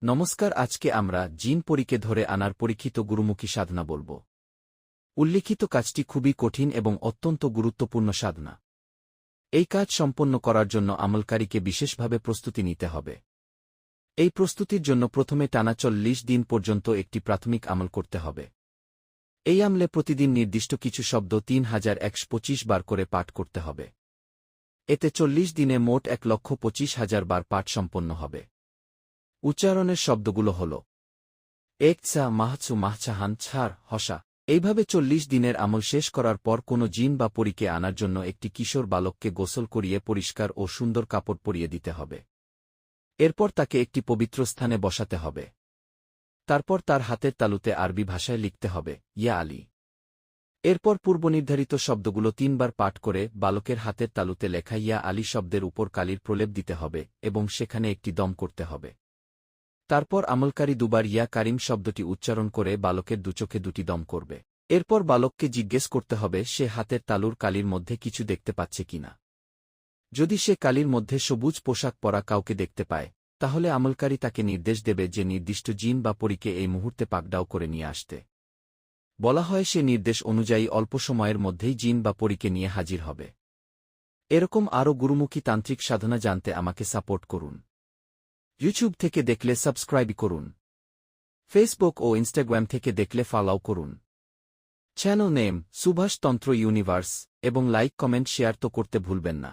নমস্কার, আজকে আমরা জিন পরীকে ধরে আনার পরীক্ষিত গুরুমুখী সাধনা বলব। উল্লিখিত কাজটি খুবই কঠিন এবং অত্যন্ত গুরুত্বপূর্ণ সাধনা। এই কাজ সম্পন্ন করার জন্য আমলকারীকে বিশেষভাবে প্রস্তুতি নিতে হবে। এই প্রস্তুতির জন্য প্রথমে টানা ৪০ দিন পর্যন্ত একটি প্রাথমিক আমল করতে হবে। এই আমলে প্রতিদিন নির্দিষ্ট কিছু শব্দ ৩,১২৫ বার করে পাঠ করতে হবে। এতে ৪০ দিনে মোট ১,২৫,০০০ বার পাঠ সম্পন্ন হবে। উচ্চারণের শব্দগুলো হল এক চা মাহচু মাহচাহান ছাড় হসা। এইভাবে ৪০ দিনের আমল শেষ করার পর কোনো জিন বা পরীকে আনার জন্য একটি কিশোর বালককে গোসল করিয়ে পরিষ্কার ও সুন্দর কাপড় পরিয়ে দিতে হবে। এরপর তাকে একটি পবিত্র স্থানে বসাতে হবে। তারপর তার হাতের তালুতে আরবি ভাষায় লিখতে হবে, ইয়া আলী। এরপর পূর্বনির্ধারিত শব্দগুলো ৩ বার পাঠ করে বালকের হাতের তালুতে লেখা ইয়া আলী শব্দের উপর কালির প্রলেপ দিতে হবে এবং সেখানে একটি দম করতে হবে। তারপর আমলকারী দুবার ইয়া কারিম শব্দটি উচ্চারণ করে বালকের দুচোখে দুটি দম করবে। এরপর বালককে জিজ্ঞেস করতে হবে সে হাতের তালুর কালির মধ্যে কিছু দেখতে পাচ্ছে কিনা। যদি সে কালির মধ্যে সবুজ পোশাক পরা কাউকে দেখতে পায়, তাহলে আমলকারী তাকে নির্দেশ দেবে যে নির্দিষ্ট জিন বা পরীকে এই মুহূর্তে পাকড়াও করে নিয়ে আসতে। বলা হয় সে নির্দেশ অনুযায়ী অল্প সময়ের মধ্যেই জিন বা পরীকে নিয়ে হাজির হবে। এরকম আরও গুরুমুখী তান্ত্রিক সাধনা জানতে আমাকে সাপোর্ট করুন। ইউটিউব থেকে দেখলে সাবস্ক্রাইব করুন। ফেসবুক ও ইনস্টাগ্রাম থেকে দেখলে ফলো করুন। চ্যানেল নেম সুভাষ তন্ত্র ইউনিভার্স এবং লাইক কমেন্ট শেয়ার তো করতে ভুলবেন না।